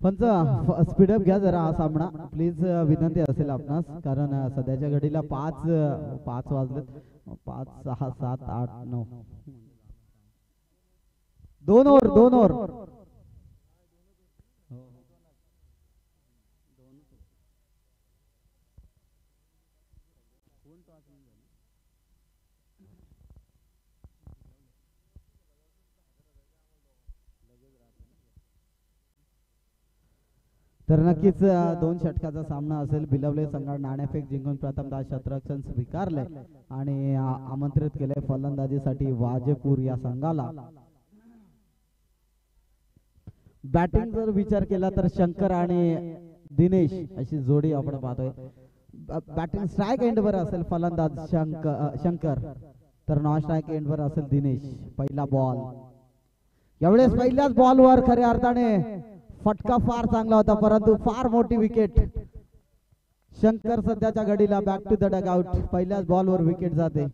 पंच स्पीडअप घ्या जरा हा सामना प्लीज, विनंती असेल आपणास, कारण सध्याच्या घडीला 5 वाजलेत. 5 6 7 8 9 2 ओव्हर. तर नक्कीच 2 षटकाचा सामना असेल. बिलवले संघाने नाणेफेक जिंकून प्रथमतः क्षेत्ररक्षण स्वीकारले आणि आमंत्रित केले फलंदाजीसाठी वाजेपूर या संघाला. बॅटिंग जर विचार केला तर शंकर आणि दिनेश अशी जोडी आपण पाहतोय. बॅटिंग स्ट्राईक एंडवर असेल फलंदाज शंकर, तर नॉन स्ट्राईक एंडवर असेल दिनेश. पहिला बॉल, यावेळेस पहिल्याच बॉलवर खऱ्या अर्थाने फटका फार चांगला होता, परंतु फार मोठी विकेट. शंकर सध्याच्या घडीला बॅक टू द डगआउट. पहिल्याच बॉलवर विकेट जाते.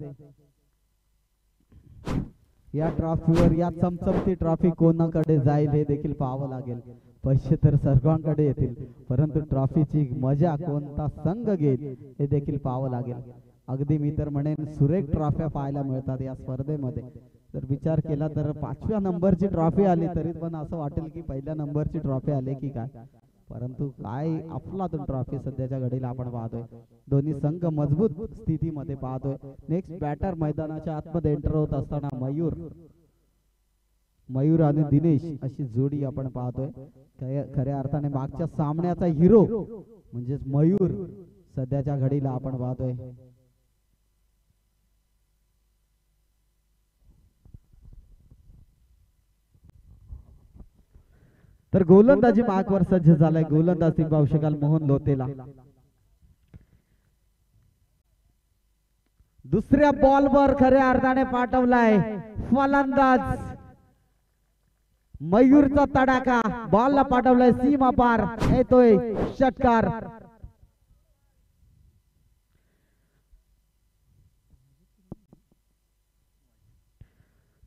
या ट्रॉफीवर, या चमचमती ट्रॉफी कोणाकडे जाईल हे देखील पाहावं लागेल. पैसे तर सर्वांकडे येतील, परंतु ट्रॉफीची मजा कोणता संघ घेईल हे देखील पाहावं लागेल. अगदी मी तर म्हणेन सुरेख ट्रॉफ्या पाहायला मिळतात या स्पर्धेमध्ये. जर विचार केला तर 5व्या नंबरची ट्रॉफी आली तरी पण असं वाटेल की पहिल्या नंबरची ट्रॉफी आली की काय, परंतु काय अफलातून ट्रॉफी सध्याच्या घडीला आपण पाहतोय. दोन्ही संघ मजबूत स्थितीमध्ये पाहतोय. नेक्स्ट बॅटर मैदानाच्या आतमध्ये एंटर होत असताना मयूर आणि दिनेश अशी जोडी आपण पाहतोय. खऱ्या अर्थाने मागच्या सामन्याचा हिरो म्हणजेच मयूर सध्याच्या घडीला आपण पाहतोय. तर गोलंदाजी मार्कवर सज्ज झालाय. गोलंदाज टीम पाहू शकाल मोहन लोतेला. दुसऱ्या बॉलवर खऱ्या अर्थाने पाठवलाय फलंदाज मयूरचा तडाखा. बॉलला पाठवलाय सीमा पार, येतोय षटकार.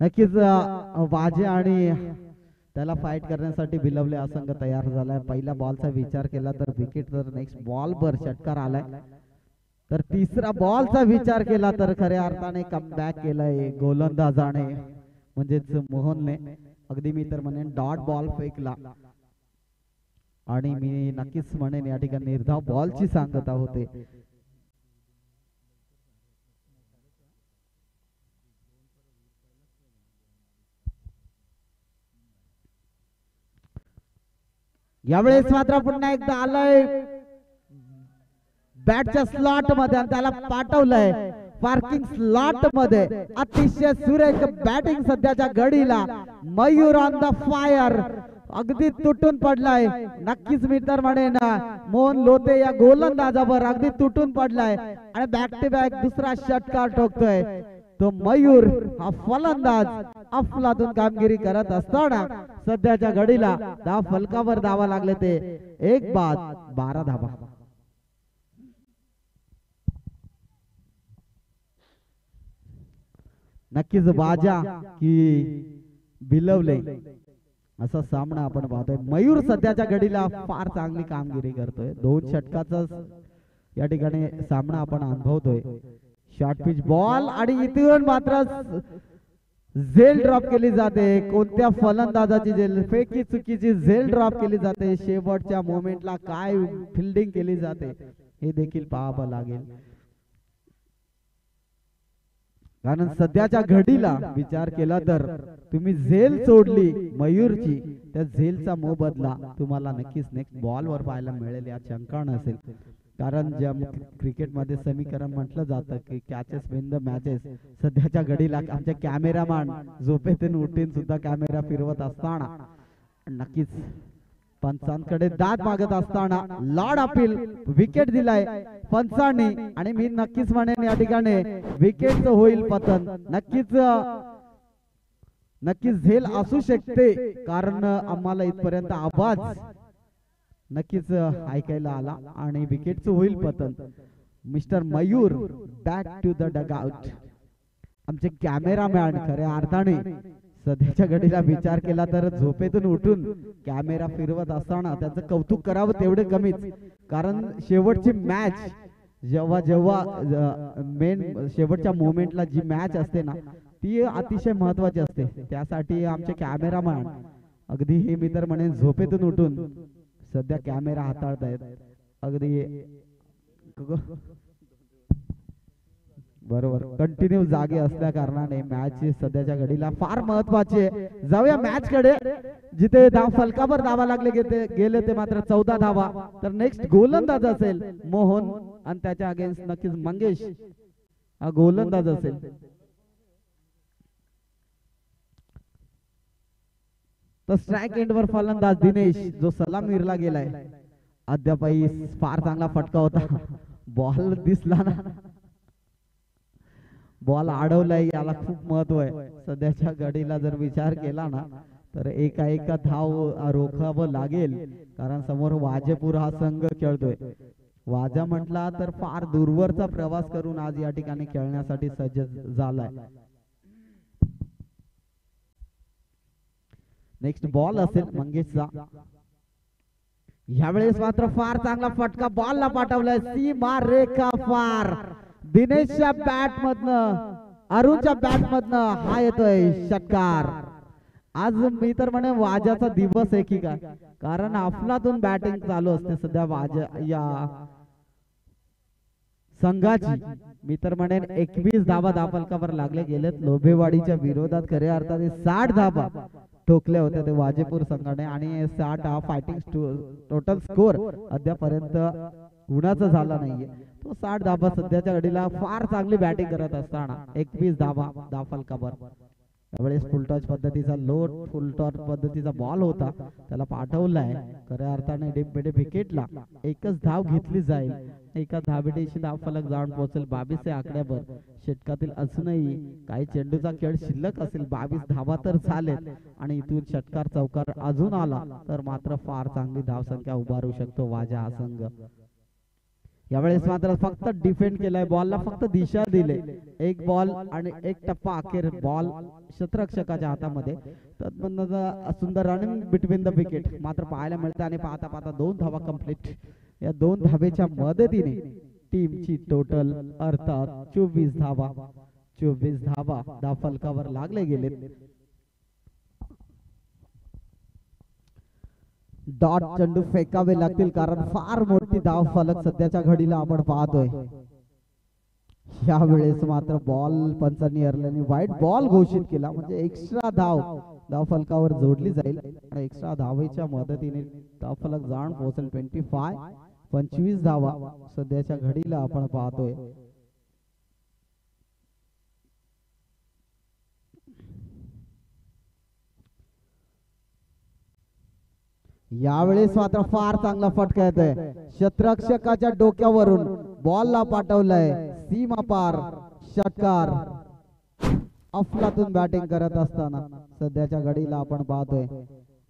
नक्कीच वाजे आणि त्याला फाईट करण्यासाठी बिलवले हा संघ तयार झालाय. पहिल्या बॉलचा विचार केला तर विकेट, तर नेक्स्ट बॉलवर षटकार आलाय. तर तिसरा बॉलचा विचार केला तर खऱ्या अर्थाने कमबॅक केलाय गोलंदाजाने म्हणजेच मोहनने. अगदी मी तर म्हणेन डॉट बॉल फेकला आणि मी नक्कीच म्हणेन या ठिकाणी निर्धाव बॉलची सांगता होते. यावेळेस मात्र पुन्हा एकदा आलंय बॅटच्या स्लॉट मध्ये आणि त्याला पाठवलंय पार्किंग स्लॉट मध्ये. अतिशय सुरेख बॅटिंग सध्याच्या घडीला. मयूर ऑन द फायर, अगदी तुटून पडलाय. नक्कीच मी तर म्हणेन मोहन लोते या गोलंदाजावर अगदी तुटून पडलाय आणि बॅक टू बॅक दुसरा षटकार ठोकतोय. तो मयूर हा फलंदाज अफलातून कामगिरी करत असताना सध्याच्या घडीला 10 फलकावर धावा लागले ते 1 बाद 12 धावा. नक्कीच बाजा की बिलवले असा सामना आपण पाहतोय. मयूर सध्याच्या घडीला फार चांगली कामगिरी करतोय. 2 षटकाचा या ठिकाणी सामना आपण अनुभवतोय. शॉर्ट पिच बॉल आणि इथून मात्र झेल ड्रॉप केली जाते. कोणत्या फलंदाजाची झेल, फेकी चुकीची झेल ड्रॉप केली जाते. शेवटच्या मोमेंटला काय फिल्डिंग केली जाते हे देखील पाहावं लागेल. कारण सध्याच्या घडीला विचार केला तर तुम्ही झेल सोडली मयूरची, त्या झेलचा मोबदला तुम्हाला नक्कीच नेक्स्ट बॉलवर पाहायला मिळेल या शंका नसेल. कारण ज्या क्रिकेटमध्ये समीकरण म्हटलं जातं की कॅचेस विन द मॅचेस, सध्याच्या घडीला आमचे कॅमेरामॅन झोपेतून उठून सुद्धा कॅमेरा फिरवत असताना नक्कीच पंचांकडे दाद मागत असताना लॉर्ड अपील विकेट दिलाय पंचांनी आणि मी नक्कीच म्हणेन या ठिकाणी विकेटचं होईल पतन. नक्कीच झेल असू शकते कारण आम्हाला इथपर्यंत आवाज नक्कीच ऐकायला आला आणि विकेटचं होईल पतन. Mister Mayur back to the dugout. आमचे कॅमेरामॅन खऱ्या अर्थाने सध्याच्या घडीला विचार केला तर झोपेतून उठून कॅमेरा फिरवत असताना त्याचं कौतुक करावं तेवढे कमीच. कारण शेवटची मॅच जेव्हा जेव्हा मेन शेवटच्या मोमेंटला जी मॅच असते ना ती अतिशय महत्वाची असते. त्यासाठी आमचे कॅमेरामॅन अगदी हे मी तर म्हणेन झोपेतून उठून सध्या कॅमेरा हाताळतायत. अगदी बरोबर कंटिन्यू जागे असल्या कारणाने मॅच सध्याच्या घडीला फार महत्वाची आहे. जाऊया मॅच कडे जिथे धाव फलकावर धावा लागले गेले ते मात्र 14 धावा. तर नेक्स्ट गोलंदाज असेल मोहन आणि त्याच्या अगेन्स्ट नक्कीच मंगेश हा गोलंदाज असेल. तर स्ट्राइक एंडवर फलंदाज दिनेश जो सलामीरला गेलाय. अद्यापही फार चांगला फटका होता. बॉल दिसला ना बॉल अडवलाय याला खूप महत्व आहे. सध्याच्या घडीला जर विचार केला ना तर एका धाव रोखावं लागेल. कारण समोर वाजेपूर हा संघ खेळतोय. वाजा म्हटला तर फार दूरवरचा प्रवास करून आज या ठिकाणी खेळण्यासाठी सज्ज झालाय. नेक्स्ट बॉल असेल मंगेशचा. यावेळेस मात्र फार चांगला फटका बॉलला पाठवलाय. सीमा रेखा फार दिनेशच्या बॅट मधनं अरुणच्या बॅट मधनं हा येतोय षटकार. आज मी तर म्हणे वाजाचा दिवस आहे की काय. कारण अफलातून बॅटिंग चालू असते सध्या वाजा या संघाची. मी तर म्हणेन 21 धावा धावफलकावर लागले गेलेत. लोभेवाडीच्या विरोधात खऱ्या अर्थाने 60 धावा ठोकल्या होत्या ते वाजेपूर संघाने आणि 60 हा फायटिंग टोटल स्कोर अद्यापर्यंत कुणाचा झाला नाहीये. तो 60 धावा सध्याच्या घडीला फार चांगली बॅटिंग करत असताना 21 धावा धावफलकावर. त्यावेळेस फुलटॉस पद्धतीचा फुलटॉस पद्धतीचा बॉल होता त्याला पाठवलाय. खऱ्या अर्थाने डिपबेडे विकेटला एकच धाव घेतली जाईल. एका धावेशी धावफलक जाऊन पोहोचेल 22 आकड्यावर. षटकातील अजूनही काही चेंडूचा खेळ शिल्लक असेल. 22 धावा तर झालेत आणि इथून षटकार चौकार अजून आला तर मात्र फार चांगली धावसंख्या उभारू शकतो वाजा हा संघ. यावेळेस मात्र फक्त डिफेंड केलाय. बॉलला फक्त दिशा दिले. एक बॉल आणि एक टप्पा अखेर बॉल क्षेत्ररक्षकाच्या हातामध्ये. सुंदर रनिंग बिटवीन द विकेट मात्र पाहायला मिळते आणि पाहता पाहता 2 धावा कंप्लीट. या 2 धावेच्या मदतीने टीमची टोटल अर्थात 24 धावा धावफलकावर लागले गेलेत. डॉट चेंडू फेकावे लागतील कारण फार मोठी धाव फलक सध्याच्या घडीला आपण पाहतोय. यावेळेस मात्र बॉल पंचांनी हरल्याने व्हाईट बॉल घोषित केला. म्हणजे एक्स्ट्रा धाव फलकावर जोडली जाईल. एक्स्ट्रा धावेच्या मदतीने धाव फलक जाऊन पोहोचेल 25 धावा सध्याच्या घडीला आपण पाहतोय. यावेळेस मात्र फार चांगला फटका येतोय. क्षेत्ररक्षकाच्या डोक्यावरून बॉलला पाठवलाय सीमा पार षटकार. अफलातून बॅटिंग करत असताना सध्याच्या घडीला आपण पाहतोय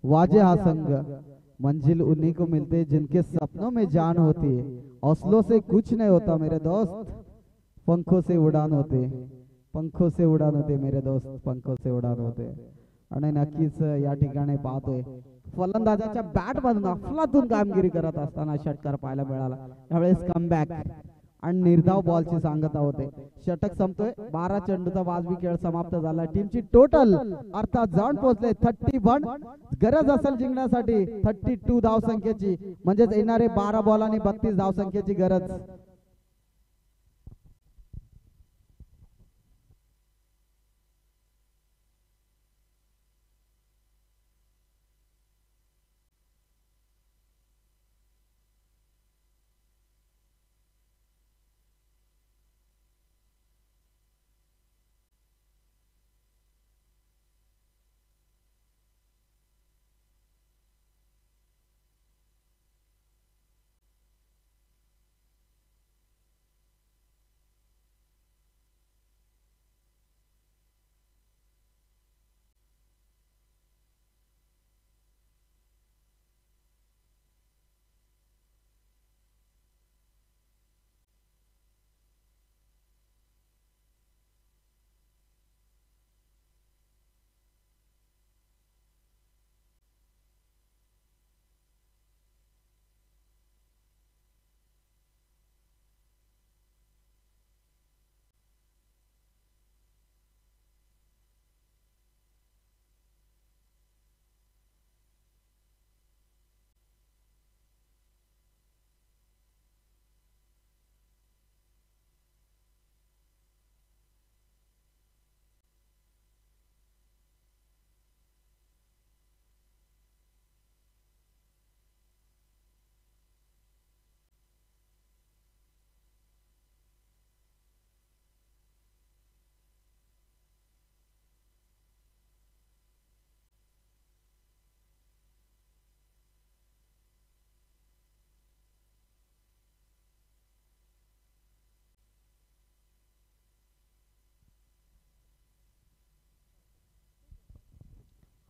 वाजे हा संघ. मंजिल उन्हीं को मिलते जिनके सपनों में जान होती है. हौसलों से कुछ नहीं होता मेरे दोस्त, पंखों से उड़ान होते. पंखों से उड़ान होते मेरे दोस्त, पंखों से उड़ान होते. आणि नक्कीच या ठिकाणी पाहतोय फलंदाजाच्या बॅट मधून अफलातून कामगिरी करत असताना षटकार पाहायला मिळाला. यावेळेस कमबॅक आणि निर्धाव बॉलची सांगता होते. षटक संपतोय. 12 चेंडूचा वाजवी खेळ समाप्त झाला. टीमची टोटल अर्थात जाऊन पोहोचले 31. गरज असेल जिंकण्यासाठी 32 धावसंख्येची. म्हणजेच येणारे 12 बॉल आणि 32 धावसंख्येची गरज.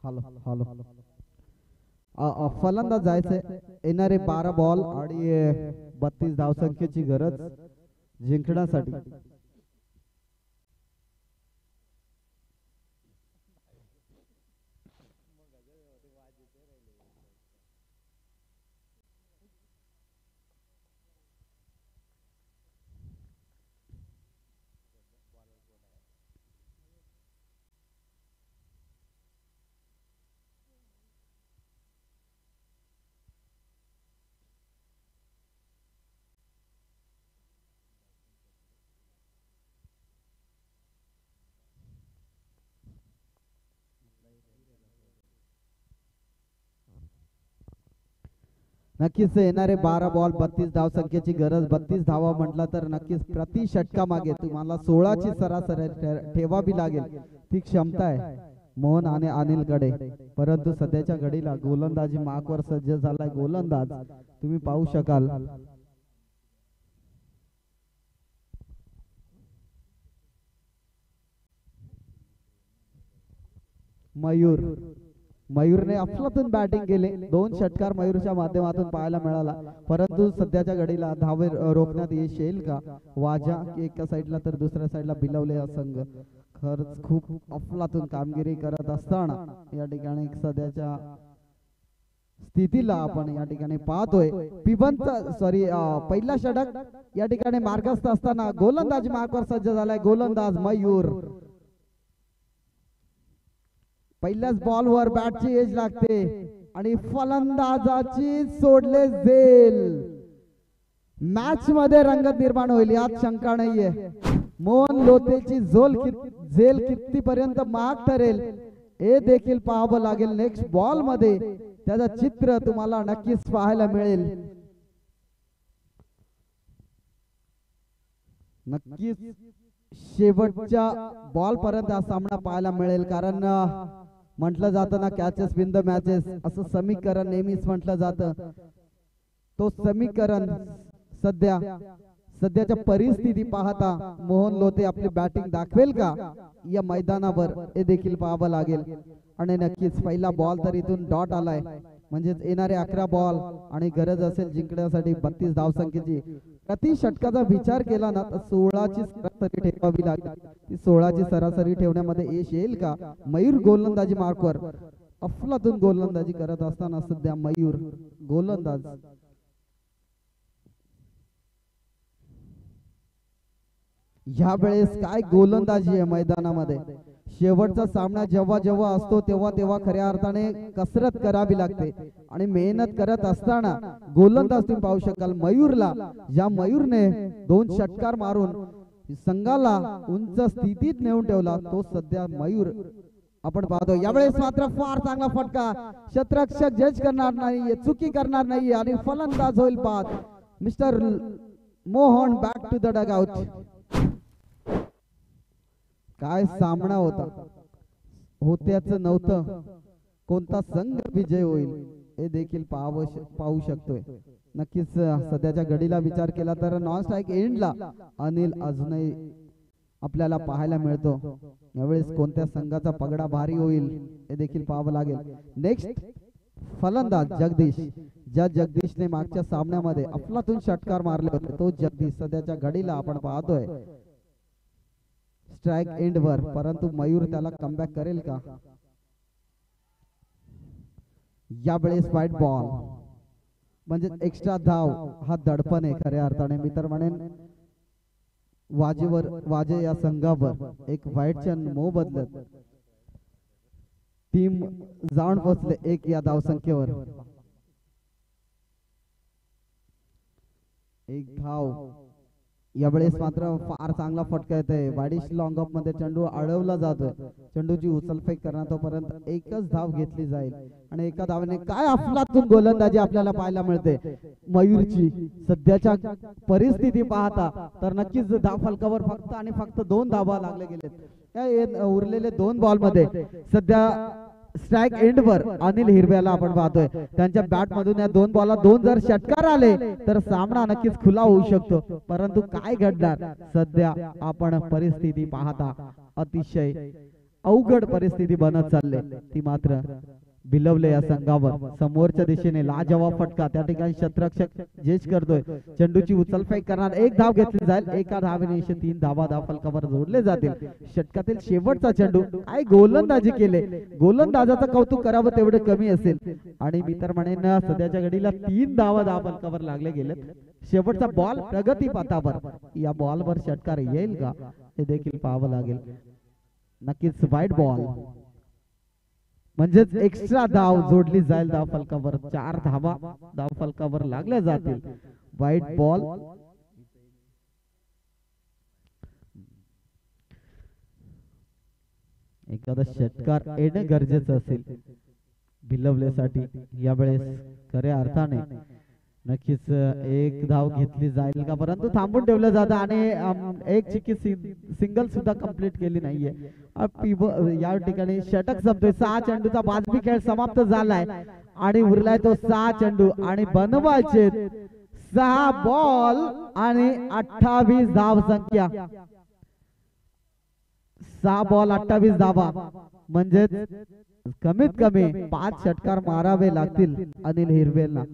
हॅलो हॅलो फलंदाज जायचंय. येणारे 12 बॉल आणि 32 धावसंख्येची गरज जिंकण्यासाठी. नक्कीच येणारे 12 बॉल 32 धाव संख्येची गरज. 32 धावा म्हटलं तर नक्कीच प्रति षटका मागे तुम्हाला 16 ची सरासरी ठेवावी लागेल. ती क्षमता आहे मोहन आणि अनिल कडे. परंतु सध्याच्या घडीला गोलंदाजी मार्कवर सज्ज झालाय गोलंदाज. तुम्ही पाहू शकाल मयूर. मयूरने अफलातून बॅटिंग केले. 2 षटकार मयूरच्या माध्यमातून पाहायला मिळाला. परंतु सध्याच्या घडीला धावे रोखण्यात यश येईल का? वाजा एका साईडला तर दुसऱ्या साईडला बिलवले हा संघ खरंच खूप अफलातून कामगिरी करत असताना या ठिकाणी सध्याच्या स्थितीला आपण या ठिकाणी पाहतोय. पहिला षटक या ठिकाणी मार्गस्थ असताना गोलंदाजी मार्कवर सज्ज झालाय गोलंदाज मयूर. पहिल्याच बॉलवर बॅटची एज लागते आणि फलंदाजाची सोडले झेल. मॅच मध्ये रंगत निर्माण होईल यात शंका नाहीये. मोहन लोतेची झेल कितीपर्यंत महाग ठरेल हे देखील पाहावं लागेल. नेक्स्ट बॉल मध्ये त्याचं चित्र तुम्हाला नक्कीच पाहायला मिळेल. नक्कीच शेवटच्या बॉल पर्यंत हा सामना पाहायला मिळेल. कारण म्हटलं जातं ना कॅचेस विन द मॅचेस असं समीकरण नेहमीच म्हटलं जातं. तो समीकरण सध्याच्या परिस्थिती पाहता मोहन लोते आपली बॅटिंग दाखवेल का या मैदानावर हे देखील पाहावं लागेल. आणि नक्कीच पहिला बॉल तर इथून डॉट आलाय म्हणजे येणारे 11 बॉल आणि गरज असेल जिंकण्यासाठी 32 धावसंख्येची. प्रति षटकाचा विचार केला ना तर 16 ची सरासरी ठेवावी लागेल. ती 16 ची सरासरी ठेवण्यामध्ये यश येईल का? मयूर गोलंदाजी मार्कवर अफलातून गोलंदाजी करत असताना सध्या मयूर गोलंदाज. ह्या वेळेस काय गोलंदाजी आहे मैदानामध्ये. शेवटचा सामना जेव्हा जेव्हा असतो तेव्हा खऱ्या अर्थाने कसरत करावी लागते आणि मेहनत करत असताना गोलंदाज तुम्ही पाहू शकाल मयूरला. ज्या मयूरने 2 षटकार मारून संघाला उंच स्थितीत नेऊन ठेवला तो सध्या मयूर आपण पाहतो. यावेळेस मात्र फार चांगला फटका. क्षेत्ररक्षक जज करणार नाही, चुकी करणार नाही आणि फलंदाज होईल बाद. Mister Mohan back to the dugout. काय सामना होता. होत्याच नव्हतं कोणता संघ विजय होईल हे देखील पाहू शकतोय. नक्कीच सध्याच्या घडीला विचार केला तर नॉन स्ट्राईक एंडला अनिल अजूनही आपल्याला पाहायला मिळतो. यावेळेस कोणत्या संघाचा पगडा भारी होईल हे देखील पाहावं लागेल. नेक्स्ट फलंदाज जगदीश. ज्या जगदीशने मागच्या सामन्यामध्ये अफलातून षटकार मारले होते तो जगदीश सध्याच्या घडीला आपण पाहतोय स्ट्राइक एंड वर. परंतु मयूर त्याला कमबॅक करेल का? यावेळेस व्हाईट बॉल म्हणजे एक्स्ट्रा धाव हा दडपण आहे खऱ्या अर्थाने. मी तर म्हणेन वाजे या संघावर एक व्हाईटच्या मोबदल्यात टीम जाऊन पोहोचले 1 या धावसंख्येवर. 1 धाव. यावेळेस मात्र फार चांगला फटका येतोय. वाडिश लॉंग ऑफ मध्ये चेंडू अडवला जातोय. चेंडूची उचलफेक करणार तोपर्यंत एकच धाव घेतली जाईल आणि एका धावेने काय अफलातून गोलंदाजी आपल्याला पाहायला मिळते मयूरची. सध्याच्या परिस्थिती पाहता तर नक्कीच धाव फलकावर फक्त आणि फक्त 2 धावा लागले गेलेत. उरलेले 2 बॉल मध्ये सध्या स्ट्राइक एंड वर अनिल हिरव्याला आपण पाहतोय. त्यांच्या बॅट मधून या 2 बॉलला 2 जर षटकार आले तर सामना नक्कीच खुला होऊ शकतो. परंतु काय घडणार सध्या आपण परिस्थिती पाहता अतिशय अवघड परिस्थिती बनत चालले ती मात्र बिलवले या संघावर. समोरच्या दिशेने लाजवाब फटका, त्या ठिकाणी शतरक्षक झेज करतोय. चेंडूची उचलफेक करणार, एक धाव घेतली जाईल. एका धावेने 3 धावा धाव फलकावर जोडले जातील. षटकातील शेवटचा चेंडू. काय गोलंदाजी केले, गोलंदाजाचं कौतुक करावं तेवढे कमी असेल. आणि मी तर म्हणेन सध्याच्या घडीला 3 धावा धाव फलकावर लागले गेलेत. शेवटचा बॉल प्रगती पथावर. या बॉलवर षटकार येईल का हे देखील पाहावं लागेल. नक्कीच वाईट बॉल म्हणजेच एक्स्ट्रा धाव जोडली जाईल धाव फलकावर. 4 धावा धाव फलकावर लागल्या जातील. वाईट बॉल. एखादा षटकार येणे गरजेचं असेल भिलवलेसाठी यावेळेस. खऱ्या अर्थाने नक्कीच एक धाव घेतली जाईल का, परंतु थांबून ठेवलं जातं आणि एक चिक्की सिंगल सुद्धा कंप्लीट केली नाहीये. या ठिकाणी षटक संपतोय. 6 चेंडूचा बाजबी खेळ समाप्त झालाय आणि उरलाय तो 6 चेंडू आणि बनवायचे 6 बॉल आणि 28 धाव संख्या. 6 बॉल 28 धावा म्हणजेच कमीत कमी 5 षटकार मारावे लागतील अनिल हिरवेला.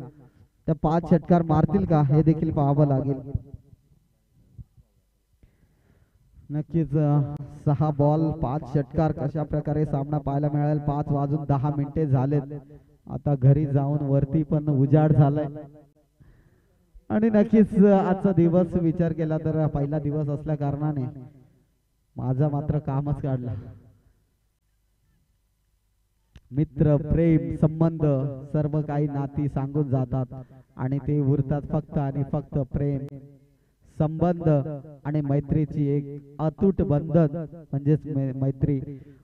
त्या 5 षटकार मारतील का हे देखील पाहावं लागेल. नक्कीच 6 बॉल 5 षटकार कशा प्रकारे सामना पाहायला मिळेल. 5 वाजून 10 मिनिटे झालेत. आता घरी जाऊन वरती पण उजाड झालाय आणि नक्कीच आजचा दिवस विचार केला तर पहिला दिवस असल्या कारणाने माझा मात्र कामच काढला. मित्र, प्रेम, संबंध सर्व काही नाती सांगून जातात आणि ते उरतात फक्त आणि फक्त प्रेम, संबंध आणि मैत्रीची एक अतूट बंधन म्हणजेच मैत्री.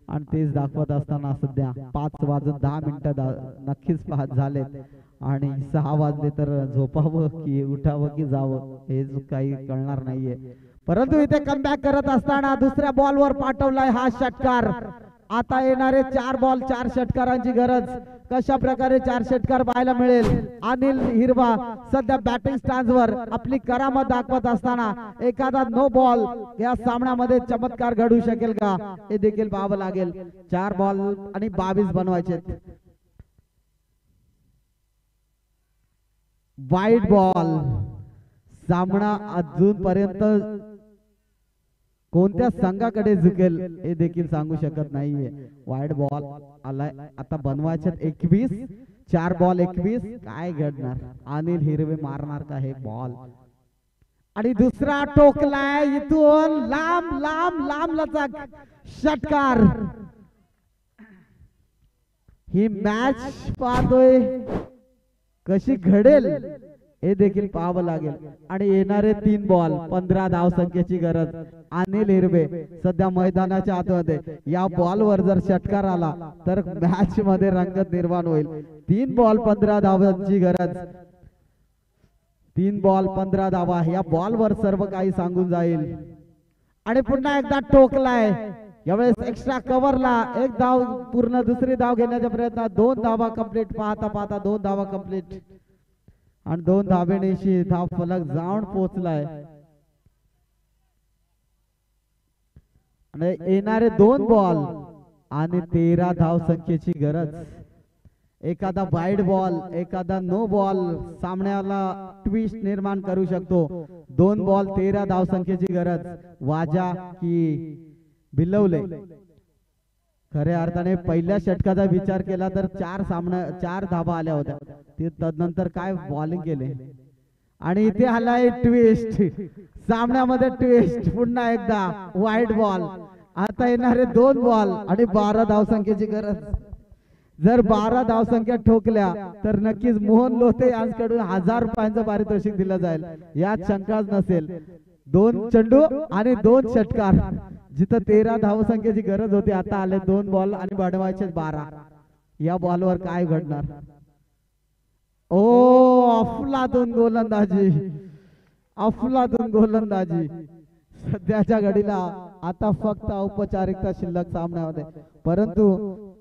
आणि तेच दाखवत असताना सध्या 5 वाजून 10 मिनिटं नक्कीच पाहत झालेत आणि 6 वाजले तर झोपावं की उठावं की जावं हे काही कळणार नाहीये. परंतु इथे कमबॅक करत असताना दुसऱ्या बॉलवर पाठवलाय हा षटकार. आता येणारे 4 बॉल 4 षटकारांची गरज. कशा प्रकारे 4 षटकार पाहायला मिळेल. अनिल हिरवा सध्या बॅटिंग स्टँडवर आपली करामत दाखवत असताना एखादा नो बॉल या सामन्यामध्ये चमत्कार घडू शकेल का हे देखील पाहावं लागेल. 4 बॉल आणि 22 बनवायचे. वाईट बॉल. सामना अजूनपर्यंत कोणत्या संघाकडे झुकेल हे देखील सांगू शकत नाहीये. वाईट बॉल आलाय. आता बनवायचे 21. 4 बॉल 21. काय घडणार. अनिल हिरवे मारणार का हे बॉल. आणि दुसरा टोकलाय इथून लांब लांब लांब लचक षटकार. ही मॅच पाहतोय कशी घडेल हे देखील पाहावं लागेल. आणि येणारे 3 बॉल 15 धाव संख्येची गरज. अनिल हिरवे सध्या मैदानाच्या आतमध्ये. या बॉलवर जर षटकार आला तर मॅच मध्ये रंगत निर्माण होईल. 3 बॉल 15 धावांची गरज. 3 बॉल 15 धावा. या बॉलवर सर्व काही सांगून जाईल. आणि पुन्हा एकदा टोकलाय. यावेळेस एक्स्ट्रा कव्हरला 1 धाव पूर्ण. दुसरी धाव घेण्याच्या प्रयत्नात 2 धावा कंप्लीट. पाहता पाहता 2 धावा कंप्लीट आणि 2 धावेनेशी धाव फलक जाऊन पोहोचलाय. आणि येणारे 2 बॉल आणि 13 धाव संख्येची गरज. एखादा वाईड बॉल, एखादा नो बॉल सामन्याला ट्विस्ट निर्माण करू शकतो. 2 बॉल 13 धाव संख्येची गरज. वाजा की भिलवले. खऱ्या अर्थाने पहिल्या षटकाचा विचार केला तर 4 धावा आल्या होत्या. ते तदनंतर काय बॉलिंग केले. आणि इथे आलाय ट्विस्ट. सामन्यामध्ये ट्विस्ट. पुन्हा एकदा वाईट बॉल. आता येणारे 2 बॉल आणि 12 धावसंख्येची गरज. जर 12 धावसंख्या ठोकल्या तर नक्कीच मोहन लोते यांच्याकडून 1000 रुपयांचं पारितोषिक दिलं जाईल. यात शंकाच नसेल. 2 चेंडू आणि 2 षटकार. जिथं 13 धावसंख्येची गरज होती आता आले 2 बॉल आणि बनवायचे 12. या बॉलवर काय घडणार. ओ अफलातून गोलंदाजी. अफलातून गोलंदाजी. सध्याच्या घडीला आता फक्त औपचारिकता शिल्लक सामन्यामध्ये. परंतु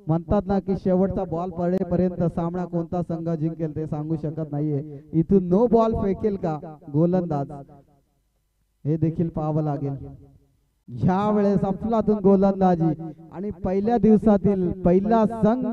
म्हणतात ना की शेवटचा बॉल पडेपर्यंत सामना कोणता संघ जिंकेल ते सांगू शकत नाहीये. इथून नो बॉल फेकेल का गोलंदाज हे देखील पाहावं लागेल. ह्या वेळेस अफलातून गोलंदाजी आणि पहिल्या दिवसातील पहिला संघ